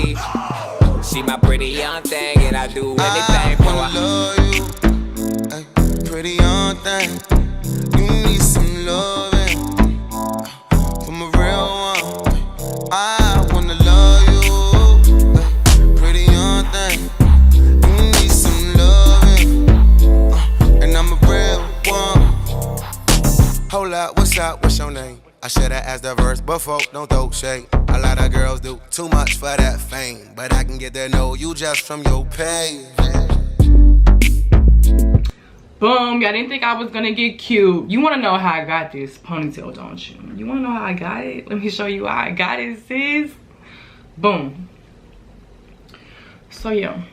me. She my pretty young thing, and I do anything for her. Love you, ay, pretty young thing. You need some loving from a real one. I wanna love you, ay, pretty young thing. You need some loving, and I'm a real one. Hold up, what's up? What's your name? I should've asked the verse before, don't throw shade. A lot of girls do too much for that fame, but I can get to know you just from your page. Boom, y'all didn't think I was gonna get cute. You wanna know how I got this ponytail, don't you? You wanna know how I got it? Let me show you how I got it, sis. Boom. So yeah,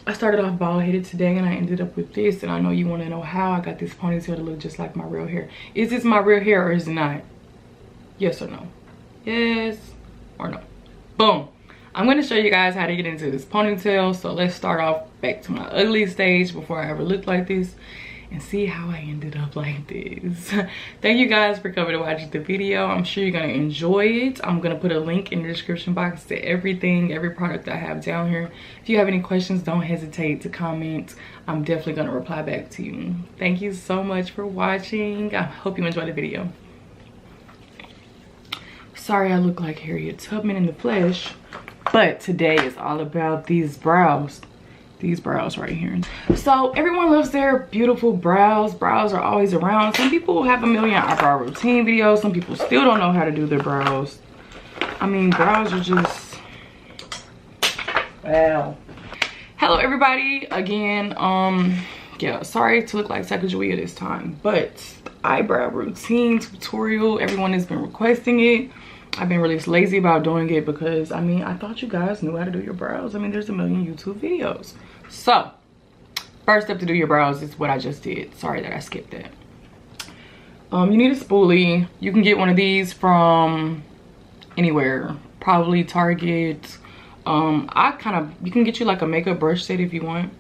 I started off bald headed today and I ended up with this, and I know you wanna know how I got this ponytail to look just like my real hair. Is this my real hair or is it not? Yes or no? Yes or no? Boom. I'm going to show you guys how to get into this ponytail. So let's start off back to my ugly stage before I ever looked like this and see how I ended up like this. Thank you guys for coming to watch the video. I'm sure you're going to enjoy it. I'm going to put a link in the description box to everything, every product I have down here. If you have any questions, don't hesitate to comment. I'm definitely going to reply back to you. Thank you so much for watching. I hope you enjoyed the video. Sorry I look like Harriet Tubman in the flesh, but today is all about these brows. These brows right here. So everyone loves their beautiful brows. Brows are always around. Some people have a million eyebrow routine videos. Some people still don't know how to do their brows. I mean, brows are just, wow. Hello everybody again. Yeah, sorry to look like Sacagawea this time, but eyebrow routine tutorial, everyone has been requesting it. I've been really lazy about doing it because I mean, I thought you guys knew how to do your brows. I mean, there's a million YouTube videos. So first step to do your brows is what I just did. Sorry that I skipped that. You need a spoolie. You can get one of these from anywhere, probably Target. You can get you like a makeup brush set if you want,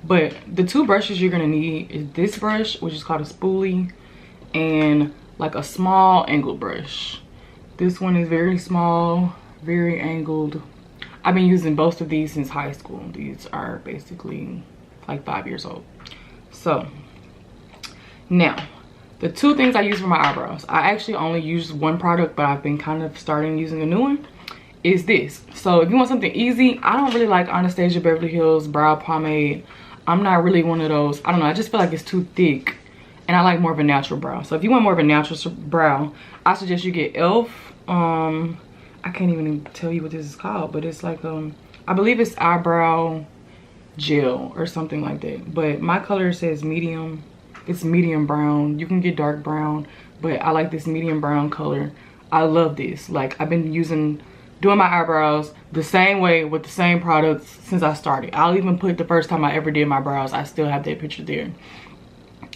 but the two brushes you're gonna need is this brush, which is called a spoolie, and like a small angled brush. This one is very small, very angled. I've been using both of these since high school. These are basically like 5 years old. So now the two things I use for my eyebrows, I actually only use one product, but I've been kind of starting using a new one, is this. So if you want something easy, I don't really like Anastasia Beverly Hills brow pomade. I'm not really one of those. I don't know, I just feel like it's too thick and I like more of a natural brow. So if you want more of a natural brow, I suggest you get e.l.f. I can't even tell you what this is called, but it's like I believe it's eyebrow gel or something like that, but my color says medium. It's medium brown. You can get dark brown, but I like this medium brown color. I love this. Like, I've been doing my eyebrows the same way with the same products since I started. I'll even put the first time I ever did my brows. I still have that picture there.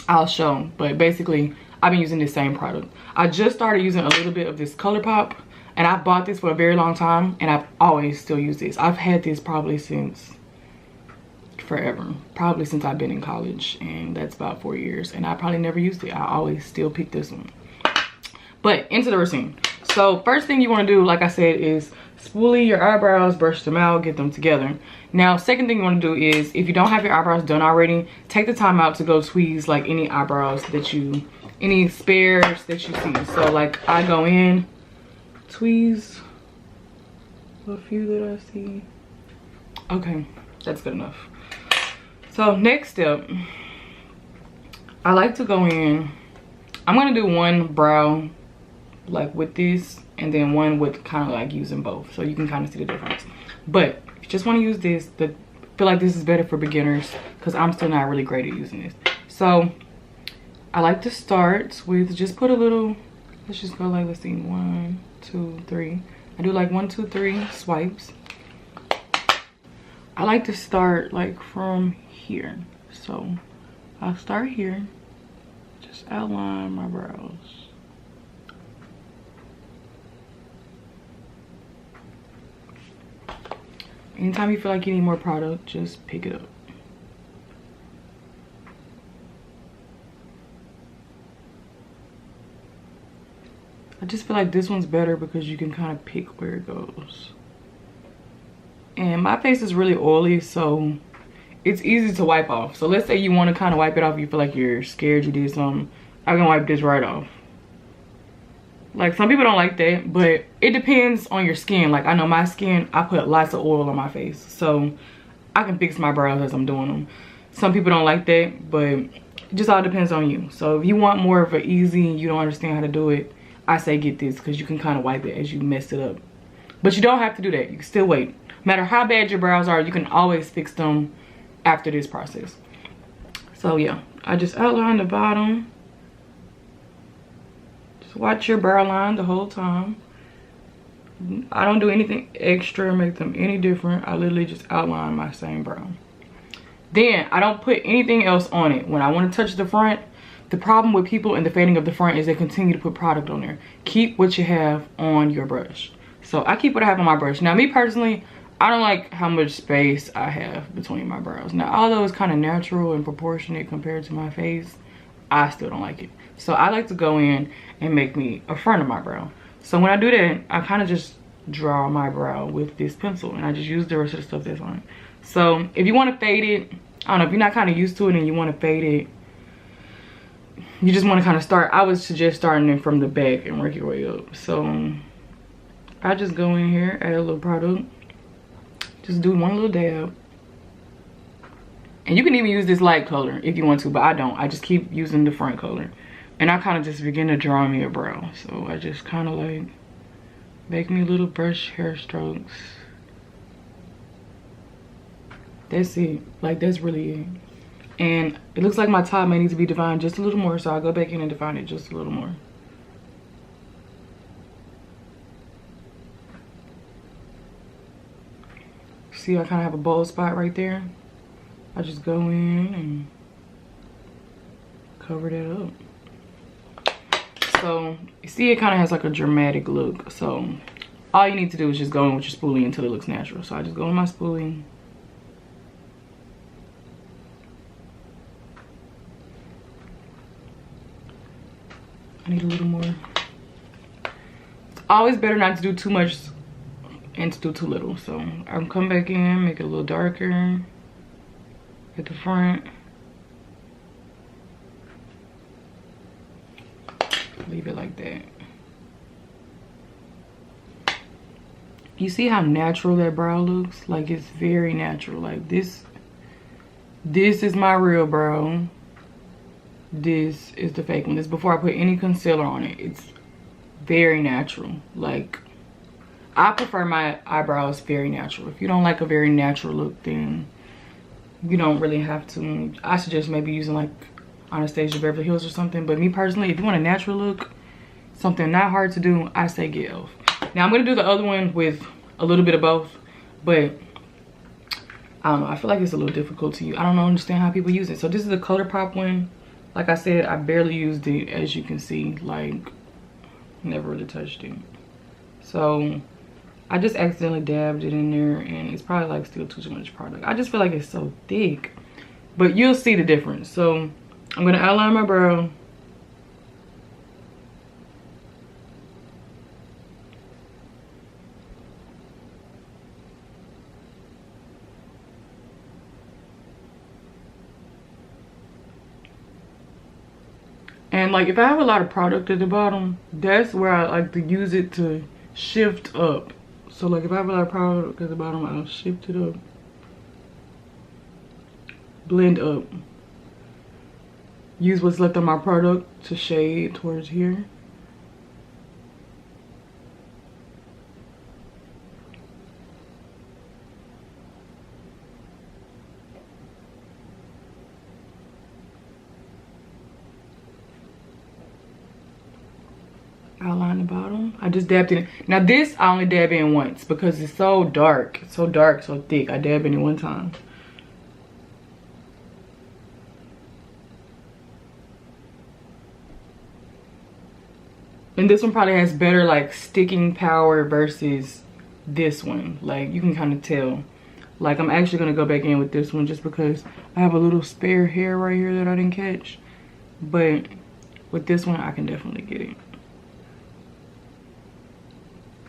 I'll show, but basically I've been using this same product. I just started using a little bit of this ColourPop, and I've bought this for a very long time, and I've always still used this. I've had this probably since forever, probably since I've been in college, and that's about 4 years, and I probably never used it. I always still pick this one. But into the routine. So first thing you want to do, like I said, is spoolie your eyebrows, brush them out, get them together. Now, second thing you want to do is, if you don't have your eyebrows done already, take the time out to go tweeze like any eyebrows that you, any spares that you see. So like I go in, tweeze a few that I see. Okay, that's good enough. So next step, I like to go in, I'm gonna do one brow like with this, and then one with kind of like using both, so you can kind of see the difference. But if you just want to use this, I feel like this is better for beginners because I'm still not really great at using this. So I like to start with just put a little, let's just go like, let's see, 1 2 3. I do like 1 2 3 swipes. I like to start like from here, so I'll start here, just outline my brows. Anytime you feel like you need more product, just pick it up. I just feel like this one's better because you can kind of pick where it goes. and my face is really oily, so it's easy to wipe off. So let's say you want to kind of wipe it off, you feel like you're scared you did something, I can wipe this right off. Like, some people don't like that, but it depends on your skin. Like, I know my skin, I put lots of oil on my face, so I can fix my brows as I'm doing them. Some people don't like that, but it just all depends on you. So if you want more of an easy, you don't understand how to do it, I say get this, because you can kind of wipe it as you mess it up. But you don't have to do that. You can still wait. No matter how bad your brows are, you can always fix them after this process. So yeah, I just outline the bottom. Watch your brow line the whole time. I don't do anything extra, make them any different. I literally just outline my same brow. Then I don't put anything else on it. When I want to touch the front, the problem with people in the fading of the front is they continue to put product on there. Keep what you have on your brush. So I keep what I have on my brush. Now, me personally, I don't like how much space I have between my brows. Now, although it's kind of natural and proportionate compared to my face, I still don't like it. So I like to go in and make me a front of my brow. So when I do that, I kind of just draw my brow with this pencil, and I just use the rest of the stuff that's on it. So if you want to fade it, I don't know, if you're not kind of used to it and you want to fade it, you just want to kind of start, I would suggest starting it from the back and work your way up. So I just go in here, add a little product, just do one little dab. And you can even use this light color if you want to, but I don't. I just keep using the front color. And I kind of just begin to draw me a brow. So I just kind of like make me little brush hair strokes. That's it. Like, that's really it. And it looks like my top may need to be defined just a little more, so I'll go back in and define it just a little more. See, I kind of have a bold spot right there. I just go in and cover that up. So you see, it kind of has like a dramatic look. So all you need to do is just go in with your spoolie until it looks natural. So I just go in my spoolie. I need a little more. It's always better not to do too much and to do too little. So I'm come back in, make it a little darker at the front. Leave it like that. You see how natural that brow looks? Like, it's very natural. Like, this is my real brow. This is the fake one. This is before I put any concealer on it. It's very natural. Like, I prefer my eyebrows very natural. If you don't like a very natural look, then you don't really have to. I suggest maybe using like Anastasia Beverly Hills or something. But me personally, if you want a natural look, something not hard to do, I say get e.l.f. Now I'm gonna do the other one with a little bit of both, but I don't know, I feel like it's a little difficult to use. I don't understand how people use it. So this is the ColourPop one. Like I said, I barely used it, as you can see. Like, never really touched it. So I just accidentally dabbed it in there, and it's probably like still too much product. I just feel like it's so thick, but you'll see the difference. So I'm gonna outline my brow. And like, if I have a lot of product at the bottom, that's where I like to use it to shift up. So like, if I have a lot of product at the bottom, I'll shift it up, blend up, use what's left of my product to shade towards here. Outline the bottom. I just dabbed in. Now this I only dab in once because it's so dark, so thick. I dab in it one time. And this one probably has better like sticking power versus this one. Like, you can kind of tell. Like, I'm actually gonna go back in with this one just because I have a little spare hair right here that I didn't catch. But with this one, I can definitely get it.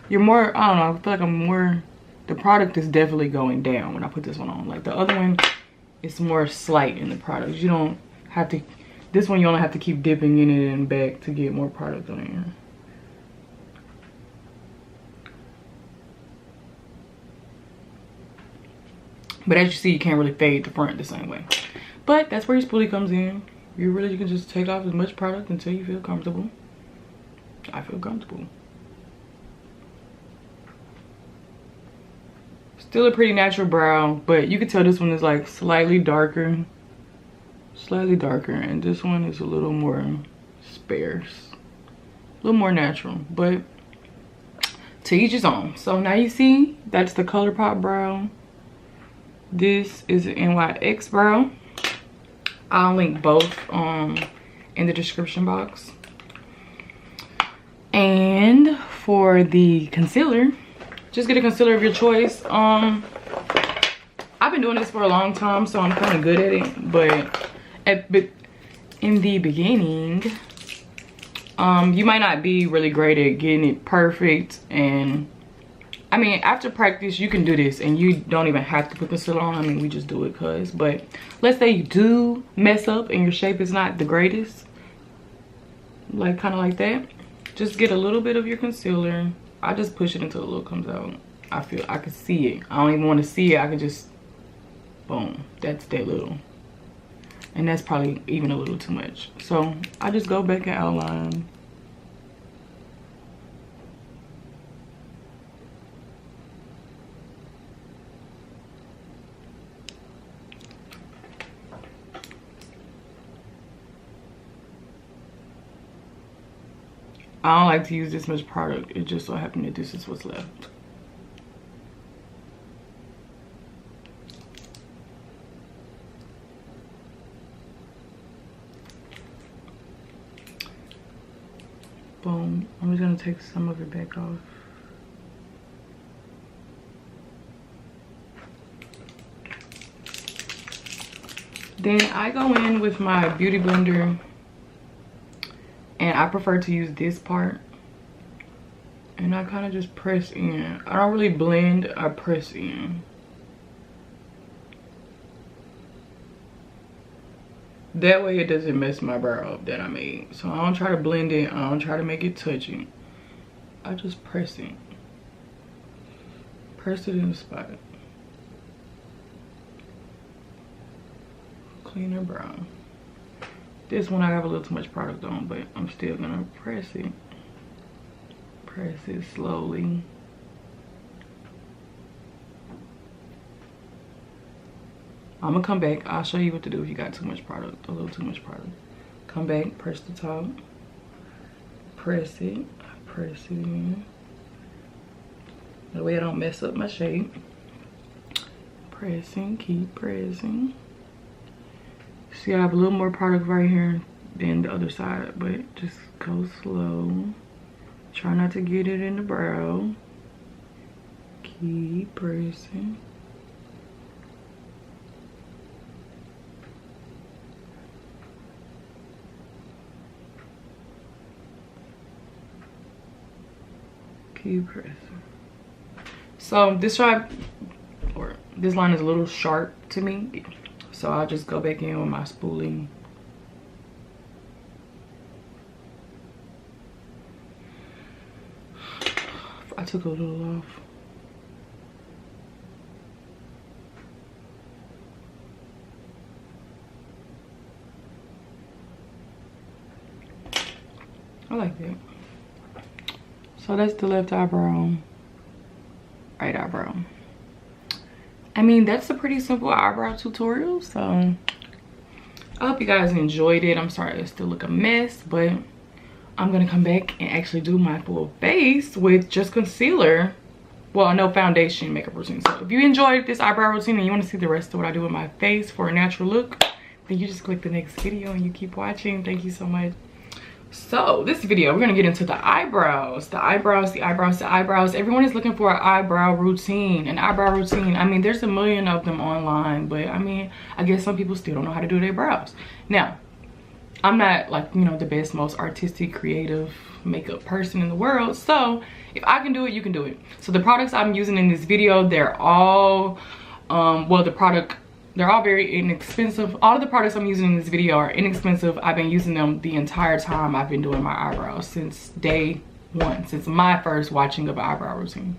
You're more, I don't know, I feel like I'm more the product is definitely going down when I put this one on. Like the other one, it's more slight in the product. You don't have to, this one you only have to keep dipping in it and back to get more product on here. But as you see, you can't really fade the front the same way. But that's where your spoolie comes in. You can just take off as much product until you feel comfortable. I feel comfortable. Still a pretty natural brow, but you can tell this one is like slightly darker, and this one is a little more sparse, a little more natural, but to each his own. So now you see, that's the ColourPop brow. This is an EYEBROW brow. I'll link both in the description box. And for the concealer, just get a concealer of your choice. I've been doing this for a long time, so I'm kind of good at it. But in the beginning, you might not be really great at getting it perfect. And I mean, after practice, you can do this, and you don't even have to put concealer on. I mean, we just do it cause. But let's say you do mess up and your shape is not the greatest, like kind of like that. Just get a little bit of your concealer. I just push it until the look comes out. I feel I can see it. I don't even want to see it. I can just, boom, that's that little. And that's probably even a little too much. So I just go back and outline. I don't like to use this much product. It just so happened that this is what's left. Boom. I'm just gonna take some of it back off. Then I go in with my beauty blender. And I prefer to use this part. And I kind of just press in. I don't really blend, I press in. That way it doesn't mess my brow up that I made. So I don't try to blend it, I don't try to make it touchy. I just press it. Press it in the spot. Cleaner brow. This one I have a little too much product on, but I'm still gonna press it. Press it slowly. I'm gonna come back. I'll show you what to do if you got too much product, a little too much product. Come back, press the top. Press it in. That way I don't mess up my shape. Pressing, keep pressing. See, I have a little more product right here than the other side, but just go slow. Try not to get it in the brow. Keep pressing. Keep pressing. So this line is a little sharp to me. So I'll just go back in with my spoolie. I took a little off. I like that. So that's the left eyebrow, right eyebrow. I mean, that's a pretty simple eyebrow tutorial. So I hope you guys enjoyed it. I'm sorry it still look a mess, but I'm gonna come back and actually do my full face with just concealer. Well, no foundation makeup routine. So if you enjoyed this eyebrow routine and you want to see the rest of what I do with my face for a natural look, then you just click the next video and you keep watching. Thank you so much. So this video, we're gonna get into the eyebrows. Everyone is looking for an eyebrow routine. I mean, there's a million of them online, but I mean, I guess some people still don't know how to do their brows. Now, I'm not like, you know, the best, most artistic, creative makeup person in the world. So if I can do it, you can do it. So the products I'm using in this video, they're all, they're all very inexpensive. All of the products I'm using in this video are inexpensive. I've been using them the entire time I've been doing my eyebrows, since day one, since my first watching of an eyebrow routine.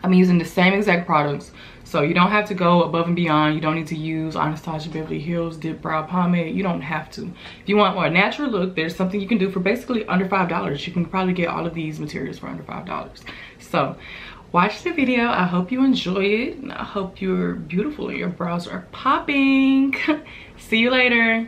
I'm using the same exact products, so you don't have to go above and beyond. You don't need to use Anastasia Beverly Hills Dip Brow Pomade. You don't have to. If you want more natural look, there's something you can do for basically under $5. You can probably get all of these materials for under $5. So watch the video. I hope you enjoy it. I hope you're beautiful and your brows are popping. See you later.